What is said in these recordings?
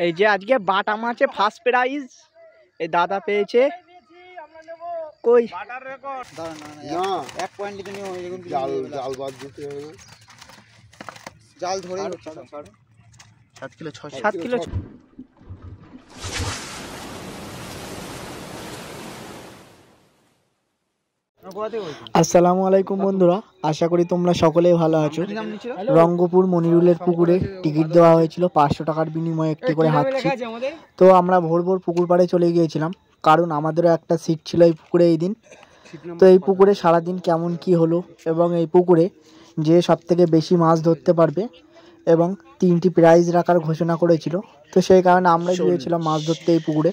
এই যে আজকে বাটা মাছে ফার্স্ট প্রাইজ এই দাদা পেয়েছে। কই বাটার রেকর্ড না 1 পয়েন্ট দিতে নিও এরকম জাল জাল বাদ দিতে হবে না, জাল ধরেই হচ্ছে 7 কিলো 7 কিলো। আসসালামু আলাইকুম বন্ধুরা, আশা করি তোমরা সকলেই ভালো আছো। রঙ্গপুর মনিরুলের পুকুরে টিকিট দেওয়া হয়েছিল 500 টাকার বিনিময়ে একটি করে হাঁচি। তো আমরা ভোর ভোর পুকুর পাড়ে চলে গিয়েছিলাম, কারণ আমাদেরও একটা সিট ছিল এই পুকুরে এই দিন। তো এই পুকুরে সারাদিন কেমন কি হলো এবং এই পুকুরে যে সবথেকে বেশি মাছ ধরতে পারবে এবং 3টি প্রাইজ রাখার ঘোষণা করেছিল, তো সেই কারণে আমরা গিয়েছিলাম মাছ ধরতে এই পুকুরে।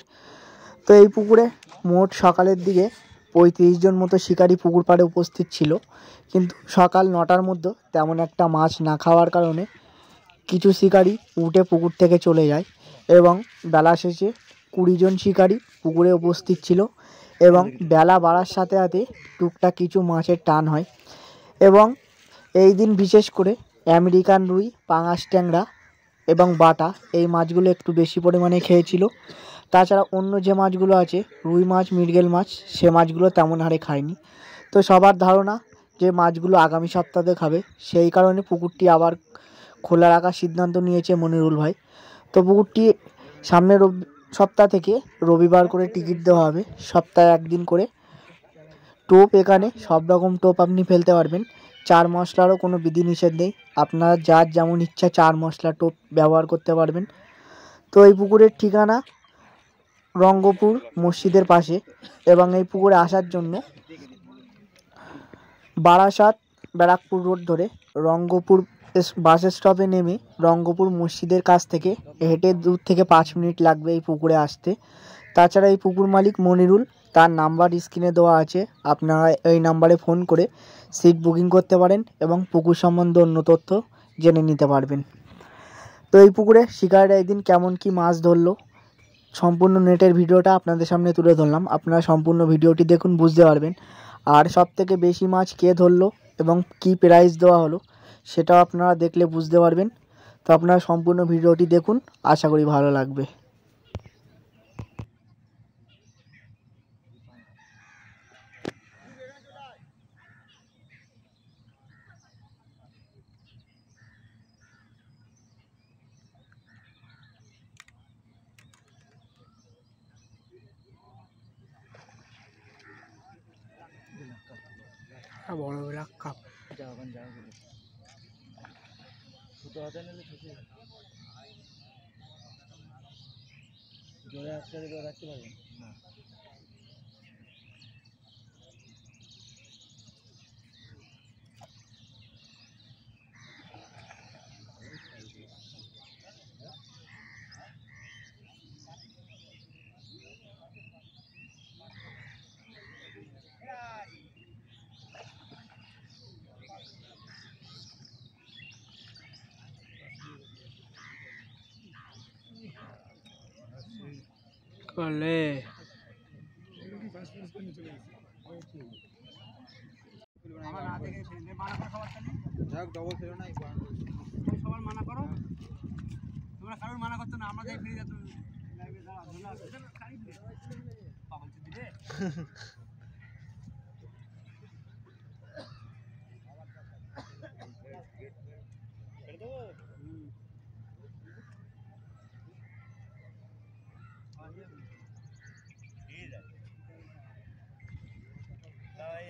তো এই পুকুরে মোট সকালের দিকে 35 জন মতো শিকারি পুকুর পাড়ে উপস্থিত ছিল, কিন্তু সকাল 9টার মধ্যে তেমন একটা মাছ না খাওয়ার কারণে কিছু শিকারি উঠে পুকুর থেকে চলে যায় এবং বেলা শেষে 20 জন শিকারি পুকুরে উপস্থিত ছিল এবং বেলা বাড়ার সাথে সাথে টুকটাক কিছু মাছের টান হয়। এবং এই দিন বিশেষ করে আমেরিকান রুই, পাঙাশ ট্যাংরা এবং বাটা এই মাছগুলো একটু বেশি পরিমাণে খেয়েছিল। তাছাড়া অন্য যে মাছগুলো আছে রুই মাছ, মৃগেল মাছ, সে মাছগুলো তেমন হারে খায়নি। তো সবার ধারণা যে মাছগুলো আগামী সপ্তাহে খাবে, সেই কারণে পুকুরটি আবার খোলা রাখার সিদ্ধান্ত নিয়েছে মনিরুল ভাই। তো পুকুরটি সামনের সপ্তাহ থেকে রবিবার করে টিকিট দেওয়া হবে, সপ্তাহে একদিন করে। টোপ এখানে সব রকম টোপ আপনি ফেলতে পারবেন, 4 মশলারও কোনো বিধিনিষেধ নেই, আপনার যার যেমন ইচ্ছা 4 মশলা টোপ ব্যবহার করতে পারবেন। তো এই পুকুরের ঠিকানা রঙ্গপুর মসজিদের পাশে এবং এই পুকুরে আসার জন্য বারাসাত ব্যারাকপুর রোড ধরে রঙ্গপুর বাস স্টপে নেমে রঙ্গপুর মসজিদের কাছ থেকে হেঁটে দূর থেকে 5 মিনিট লাগবে এই পুকুরে আসতে। তাছাড়া এই পুকুর মালিক মনিরুল, তার নাম্বার স্ক্রিনে দেওয়া আছে, আপনারা এই নাম্বারে ফোন করে সিট বুকিং করতে পারেন এবং পুকুর সম্বন্ধে অন্য তথ্য জেনে নিতে পারবেন। তো এই পুকুরে শিকারীরা একদিন কেমন কি মাছ ধরলো সম্পূর্ণ নেটের ভিডিওটা আপনাদের সামনে তুলে ধরলাম, আপনারা সম্পূর্ণ ভিডিওটি দেখুন, বুঝতে পারবেন। আর সবথেকে বেশি মাছ কে ধরলো এবং কি প্রাইজ দেওয়া হলো সেটাও আপনারা দেখলে বুঝতে পারবেন। তো আপনারা সম্পূর্ণ ভিডিওটি দেখুন, আশা করি ভালো লাগবে। বড় ব্ল্যাক কাপ ছোটো হাতে নিলে জোরে আসতে রাখতে পারবেন না। করলে ডবল ছিল না, সবার মানা করো, তোমরা কারোর মানা করতো না, আমরা যাই ফিরে যেত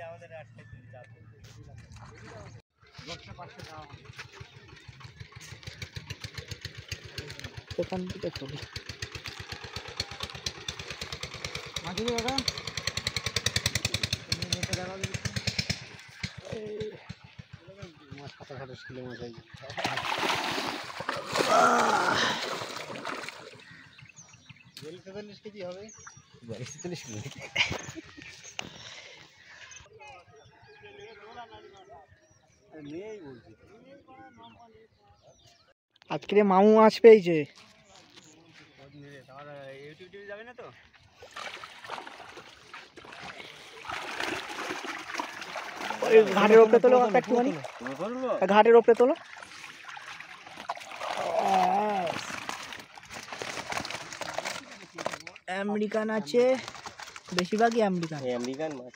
আমাদের এখান থেকে চলি মাছ খাতা খাতা ছিল মাছ এই 40 কেজি হবে, 40 কেজি নেই বলছি। আজকে মামু মাছ পেয়েছে, ইউটিউবে যাবে না তো? ঘাটের ওপরে তোলো, ঘাটের ওপরে তোলো। আমেরিকান আছে, বেশিরভাগই আমেরিকান। আমেরিকান মাছ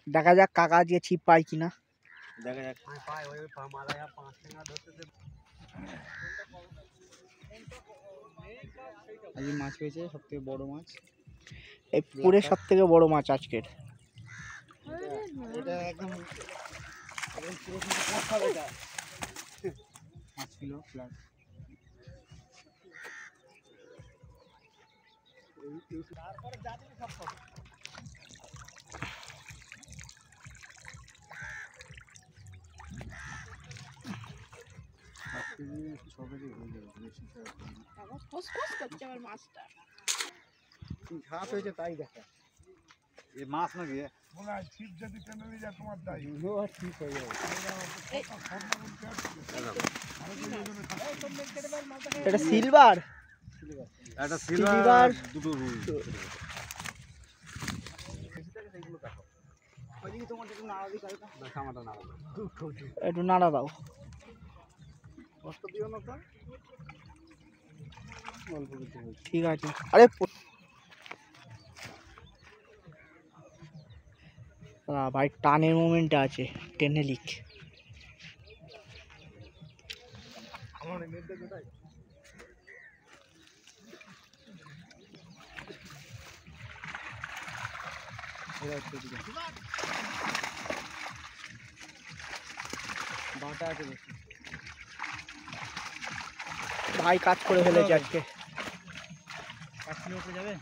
দেখা যাক কাকা আজকে ছিপ পাই কিনা। দেখা যাক। পায় ওই মালায়া 5 টাকা ধরতেছে। আজকে মাছ পেয়েছে সবথেকে বড় মাছ, এই পুকুরে সব থেকে বড় মাছ আজকের। এটা একদম পুরো কথা এটা 5 কিলো প্লাস। তারপরে যাবে সব ঝাপ হয়েছে তাই দেখা। এ মাছ নাকি ছিপ যদি টেনে নিয়ে যায় তোমার দায় ঠিক হয়ে যাবে। এটা সিলভার, একটা সিলভার, দুটো রুই। একটু নাড়া দাও। কষ্ট দিও না তো, অল্প কিছু হয়েছে। ঠিক আছে। আরে ভাই টানের মোমেন্ট আছে, টেনে লিক। আমার নেটটা কোথায়? বাটা আছে বেশি। ভাই কাজ করে ফেলেছে আজকে। 5 কিলো উপরে যাবে?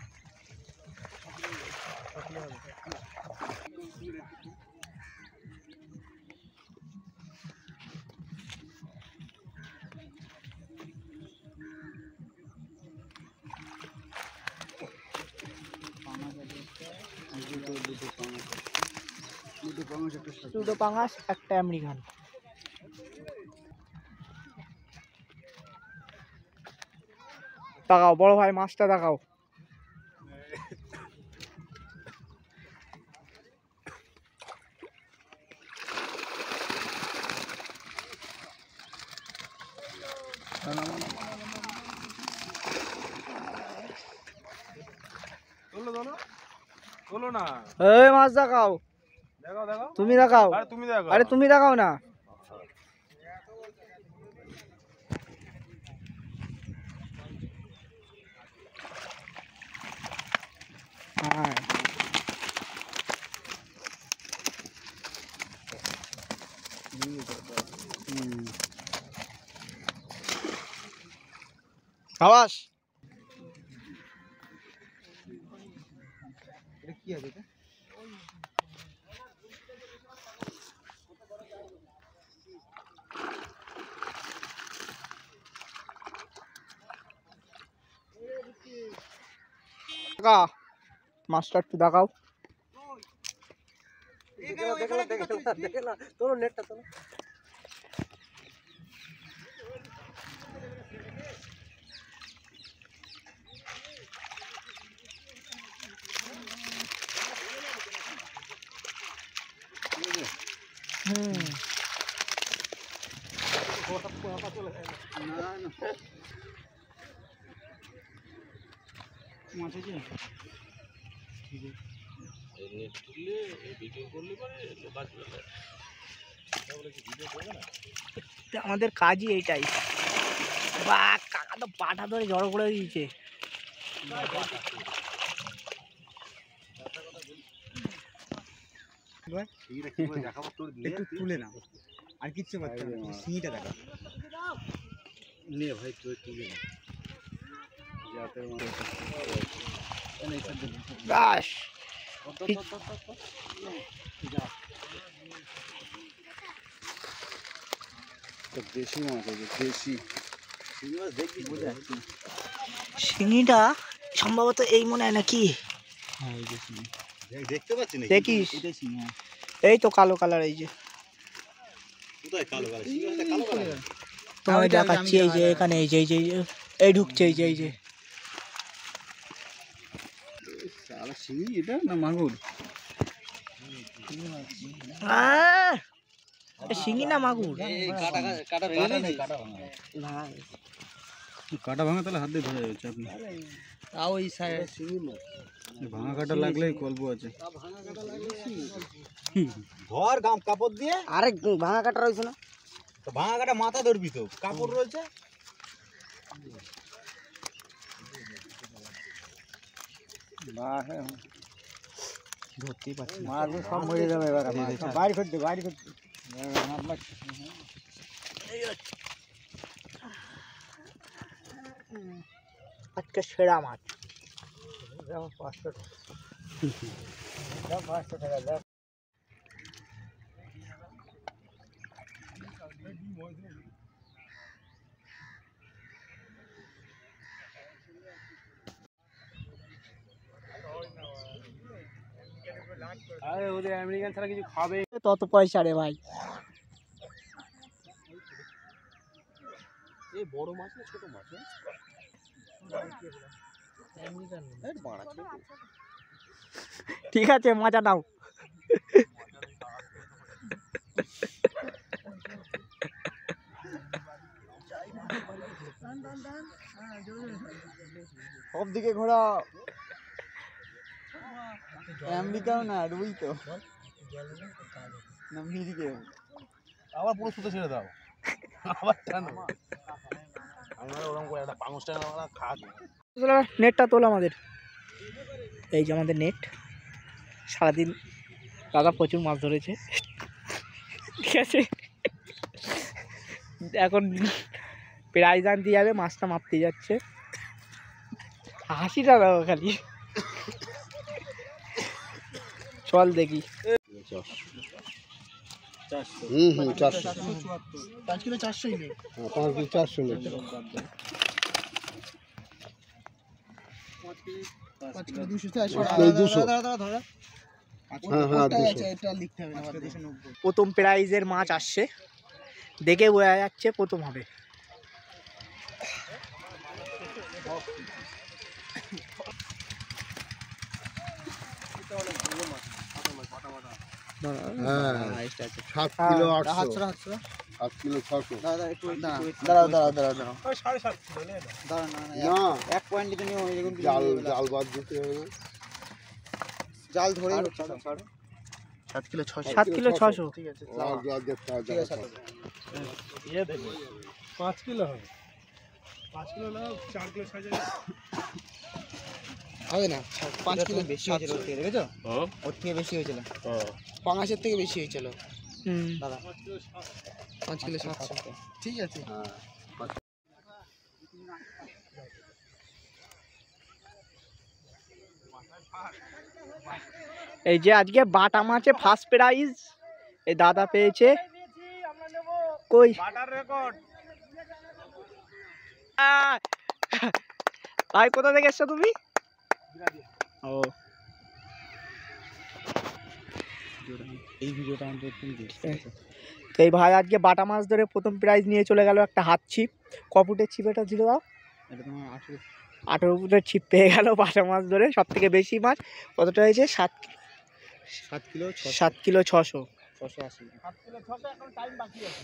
দুটো পাঙাশ, একটা আমেরিকান। তাকাও বড় ভাই, মাছটা দেখাও। তোলো না, এই মাছ দেখাও। দেখাও দেখাও, তুমি দেখাও। আরে তুমি দেখাও। আরে তুমি দেখাও না। হ্যাঁ সাবাস। এটা কি আছে এটা? কাকা মাছটা একটু দেখাও। তোলো নেটটা তোলো। হুম মাছ আছে? আমাদের কাজই এইটাই। বা কাকা তো পাটা ধরে জড়ো করে দিয়েছে। একটু তুলে নাও, আর কিচ্ছু করতে হবে না, সিঁড়িটা দেখা। নে ভাই তুই তুলে না, যাতে ব্যাস দেশি মাছ আছে, দেশি দেখবি বোঝা যাচ্ছে। শিঙিটা সম্ভবত এই মনে হয় নাকি। হ্যাঁ এই দেশি দেখতে পাচ্ছি না, দেখিস এটাই সিং। এই তো কালো কালার, এই যে কোথায় কালো কালো সিংটা, কালো কালো তোমায় দেখাচ্ছি। এই যে এখানে, এই যে এই যে এই ঢুকছে, এই যে এই যে সারা সিং। এটা না মাগুর? শিঙি না মাগুর? কাটা কাটা রয়ে নেই, কাটা না কাটা ভাঙা তাহলে হাত দিয়ে ধরে যাচ্ছে আপনি তাও এই সাইড ভাঙা কাটা লাগলেই গল্প আছে ধর গাম কাপড় দিয়ে আরে ভাঙা কাটা রয়েছে না তো ভাঙা কাটা মাথা ধরবি তো কাপড় রয়েছে ধরতেই পারছি না মাছগুলো সব মরে যাবে এবার বাইরে করতে আজকে সেরা মাছ 500 টাকা দেখ আরে ওদের আমেরিকান ছাড়া কিছু খাবে তত পয়সা রে ভাই এই বড় মাছ না ছোট মাছ ঠিক আছে মজা নাও সব দিকে ঘোরা আমেরিকাও না রুই তো না মিরিকে আবার পুরো সুতো ছেড়ে দাও আবার টানো আমরা ওরকম করে একটা পাঙস টানা খা নেটটা তোল আমাদের এই যে আমাদের নেট সারাদিন দাদা প্রচুর মাছ ধরেছে ঠিক আছে এখন প্রাইজ আনতে যাবে মাছটা মাপতে যাচ্ছে হাসিটা দাও খালি চল দেখি 400 5 কিলো 400 নেই 5 কিলো 400 নেই 5 কিলো 200 হ্যাঁ 200 এটা লিখতে হবে প্রথম প্রাইজের মাছ আসছে দেখে বোঝা যাচ্ছে প্রথম হবে হ্যাঁ 7 কিলো 800 7 কিলো 600 দাদা একটু দাঁড়াও না এক পয়েন্ট দিতে নিও দেখুন জাল বাদ দিতে হবে না জাল ধরে 7 কিলো 600 7 কিলো 600 ঠিক আছে জাল দেখতে হবে ঠিক আছে ये देखो 5 किलो হবে 5 কিলো না 4 কিলো 6 হবে না 5 কিলো বেশি হয়েছিল ওর থেকে দেখেছো ওর থেকে বেশি হয়েছিল পাঙাশের থেকে বেশি হয়েছিল দাদা 5 কিলো 700 ঠিক আছে এই যে আজকে বাটা মাছে ফার্স্ট প্রাইজ এই দাদা পেয়েছে কই বাটার রেকর্ড ভাই কোথা থেকে এসছো তুমি ও এই ভিডিওটা আমি একটু দিই তো এই ভাই আজকে বাটা মাছ ধরে প্রথম প্রাইজ নিয়ে চলে গেল একটা হাত ছিপ কপুটের ছিপ এটা ছিল দাও এটা তোমার 18 ফুটের ছিপ পেয়ে গেল বাটা মাছ ধরে সব থেকে বেশি মাছ কতটা হয়েছে 7 কিলো 7 কিলো 600 680 7 কিলো 600 এখন টাইম বাকি আছে